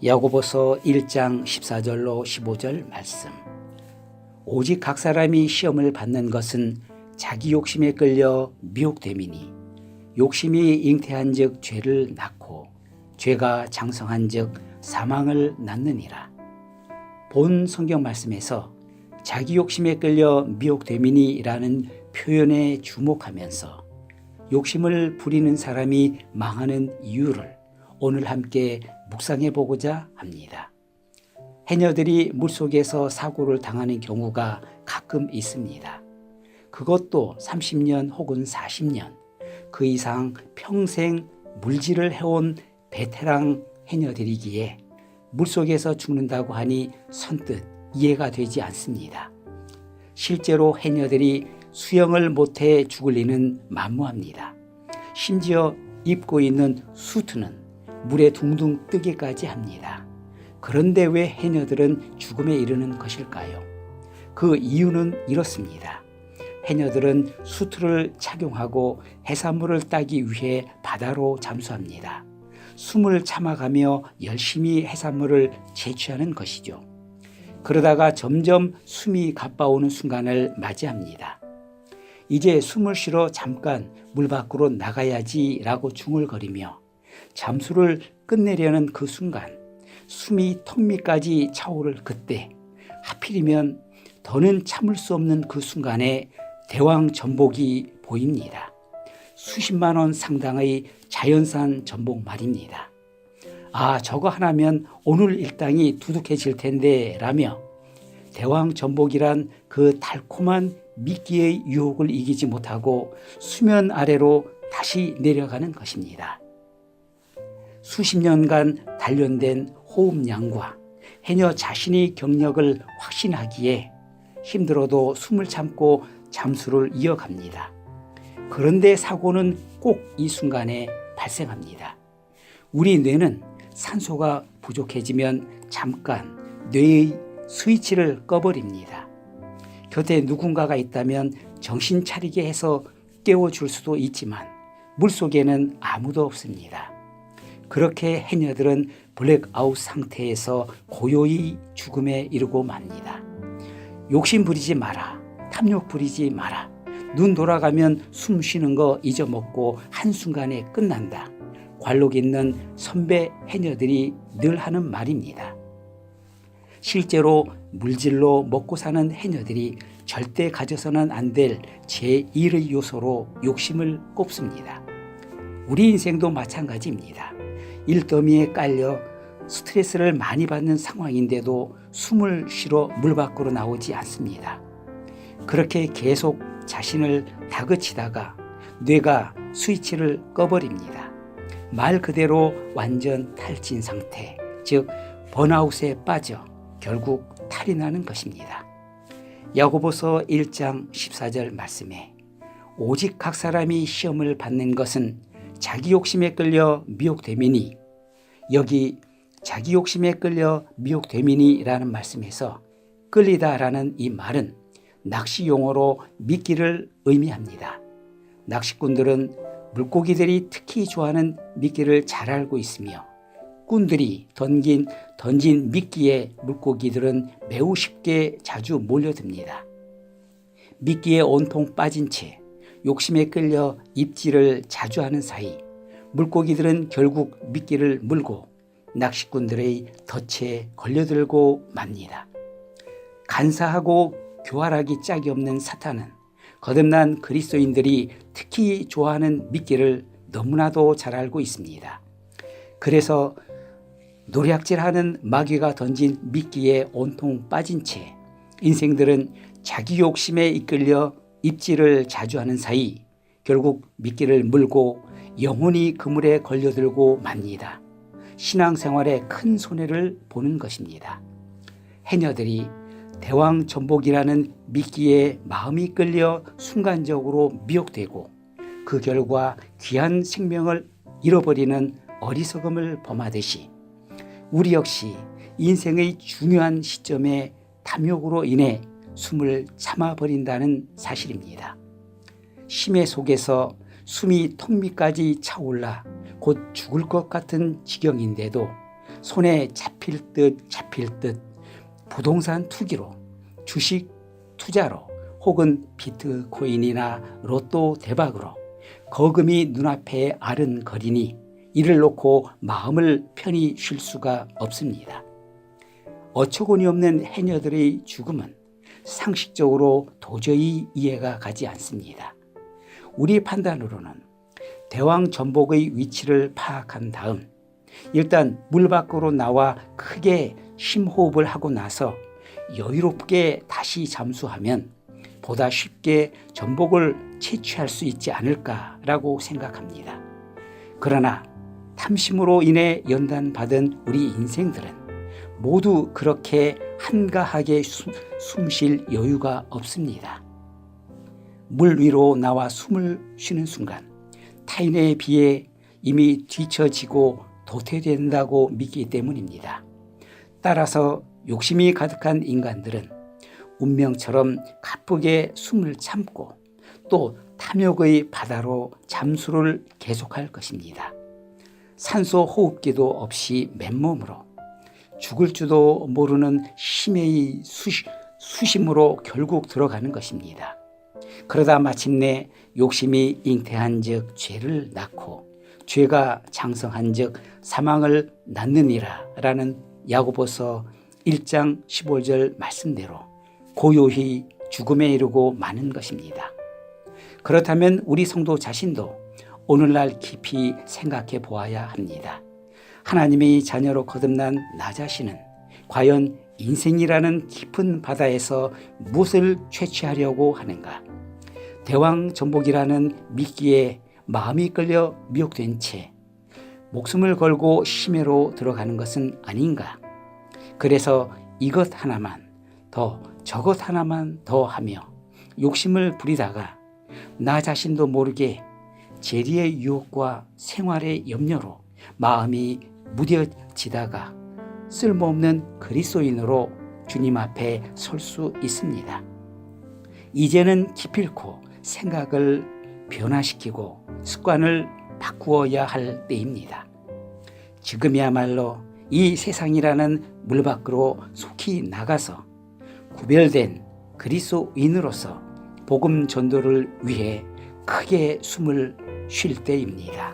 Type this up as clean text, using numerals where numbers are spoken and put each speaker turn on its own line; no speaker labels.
야고보서 1장 14절로 15절 말씀. 오직 각 사람이 시험을 받는 것은 자기 욕심에 끌려 미혹됨이니 욕심이 잉태한즉 죄를 낳고 죄가 장성한즉 사망을 낳느니라. 본 성경 말씀에서 자기 욕심에 끌려 미혹됨이니라는 표현에 주목하면서 욕심을 부리는 사람이 망하는 이유를 오늘 함께 묵상해 보고자 합니다. 해녀들이 물속에서 사고를 당하는 경우가 가끔 있습니다. 그것도 30년 혹은 40년, 그 이상 평생 물질을 해온 베테랑 해녀들이기에 물속에서 죽는다고 하니 선뜻 이해가 되지 않습니다. 실제로 해녀들이 수영을 못해 죽을 리는 만무합니다. 심지어 입고 있는 수트는 물에 둥둥 뜨기까지 합니다. 그런데 왜 해녀들은 죽음에 이르는 것일까요? 그 이유는 이렇습니다. 해녀들은 수트를 착용하고 해산물을 따기 위해 바다로 잠수합니다. 숨을 참아가며 열심히 해산물을 채취하는 것이죠. 그러다가 점점 숨이 가빠오는 순간을 맞이합니다. 이제 숨을 쉬러 잠깐 물 밖으로 나가야지라고 중얼거리며 잠수를 끝내려는 그 순간 숨이 턱 밑까지 차오를 그때 하필이면 더는 참을 수 없는 그 순간에 대왕 전복이 보입니다. 수십만 원 상당의 자연산 전복 말입니다. 아, 저거 하나면 오늘 일당이 두둑해질 텐데 라며 대왕 전복이란 그 달콤한 미끼의 유혹을 이기지 못하고 수면 아래로 다시 내려가는 것입니다. 수십 년간 단련된 호흡량과 해녀 자신의 경력을 확신하기에 힘들어도 숨을 참고 잠수를 이어갑니다. 그런데 사고는 꼭 이 순간에 발생합니다. 우리 뇌는 산소가 부족해지면 잠깐 뇌의 스위치를 꺼버립니다. 곁에 누군가가 있다면 정신 차리게 해서 깨워줄 수도 있지만 물속에는 아무도 없습니다. 그렇게 해녀들은 블랙아웃 상태에서 고요히 죽음에 이르고 맙니다. 욕심 부리지 마라. 탐욕 부리지 마라. 눈 돌아가면 숨 쉬는 거 잊어먹고 한순간에 끝난다. 관록 있는 선배 해녀들이 늘 하는 말입니다. 실제로 물질로 먹고 사는 해녀들이 절대 가져서는 안 될 제1의 요소로 욕심을 꼽습니다. 우리 인생도 마찬가지입니다. 일더미에 깔려 스트레스를 많이 받는 상황인데도 숨을 쉬러 물 밖으로 나오지 않습니다. 그렇게 계속 자신을 다그치다가 뇌가 스위치를 꺼버립니다. 말 그대로 완전 탈진 상태, 즉 번아웃에 빠져 결국 탈이 나는 것입니다. 야고보서 1장 14절 말씀에 오직 각 사람이 시험을 받는 것은 자기 욕심에 끌려 미혹됨이니, 여기 자기 욕심에 끌려 미혹됨이니라는 말씀에서 끌리다라는 이 말은 낚시 용어로 미끼를 의미합니다. 낚시꾼들은 물고기들이 특히 좋아하는 미끼를 잘 알고 있으며 꾼들이 던진 미끼에 물고기들은 매우 쉽게 자주 몰려듭니다. 미끼에 온통 빠진 채 욕심에 끌려 입질을 자주 하는 사이 물고기들은 결국 미끼를 물고 낚시꾼들의 덫에 걸려들고 맙니다. 간사하고 교활하기 짝이 없는 사탄은 거듭난 그리스도인들이 특히 좋아하는 미끼를 너무나도 잘 알고 있습니다. 그래서 노략질하는 마귀가 던진 미끼에 온통 빠진 채 인생들은 자기 욕심에 이끌려 입질을 자주 하는 사이 결국 미끼를 물고 영혼이 그물에 걸려들고 맙니다. 신앙생활에 큰 손해를 보는 것입니다. 해녀들이 대왕 전복이라는 미끼에 마음이 끌려 순간적으로 미혹되고 그 결과 귀한 생명을 잃어버리는 어리석음을 범하듯이 우리 역시 인생의 중요한 시점에 탐욕으로 인해 숨을 참아버린다는 사실입니다. 심해 속에서 숨이 턱 밑까지 차올라 곧 죽을 것 같은 지경인데도 손에 잡힐 듯 부동산 투기로, 주식 투자로, 혹은 비트코인이나 로또 대박으로 거금이 눈앞에 아른거리니 이를 놓고 마음을 편히 쉴 수가 없습니다. 어처구니 없는 해녀들의 죽음은 상식적으로 도저히 이해가 가지 않습니다. 우리 판단으로는 대왕 전복의 위치를 파악한 다음 일단 물 밖으로 나와 크게 심호흡을 하고 나서 여유롭게 다시 잠수하면 보다 쉽게 전복을 채취할 수 있지 않을까라고 생각합니다. 그러나 탐심으로 인해 연단받은 우리 인생들은 모두 그렇게 한가하게 숨쉴 여유가 없습니다. 물 위로 나와 숨을 쉬는 순간 타인에 비해 이미 뒤처지고 도태된다고 믿기 때문입니다. 따라서 욕심이 가득한 인간들은 운명처럼 가쁘게 숨을 참고 또 탐욕의 바다로 잠수를 계속할 것입니다. 산소 호흡기도 없이 맨몸으로 죽을 줄도 모르는 심해의 수심으로 결국 들어가는 것입니다. 그러다 마침내 욕심이 잉태한 즉 죄를 낳고 죄가 장성한 즉 사망을 낳느니라 라는 야고보서 1장 15절 말씀대로 고요히 죽음에 이르고 마는 것입니다. 그렇다면 우리 성도 자신도 오늘날 깊이 생각해 보아야 합니다. 하나님의 자녀로 거듭난 나 자신은 과연 인생이라는 깊은 바다에서 무엇을 채취하려고 하는가? 대왕전복이라는 미끼에 마음이 끌려 미혹된 채 목숨을 걸고 심해로 들어가는 것은 아닌가? 그래서 이것 하나만 더 저것 하나만 더 하며 욕심을 부리다가 나 자신도 모르게 재리의 유혹과 생활의 염려로 마음이 무뎌지다가 쓸모없는 그리스도인으로 주님 앞에 설 수 있습니다. 이제는 기필코 생각을 변화시키고 습관을 바꾸어야 할 때입니다. 지금이야말로 이 세상이라는 물 밖으로 속히 나가서 구별된 그리스도인으로서 복음 전도를 위해 크게 숨을 쉴 때입니다.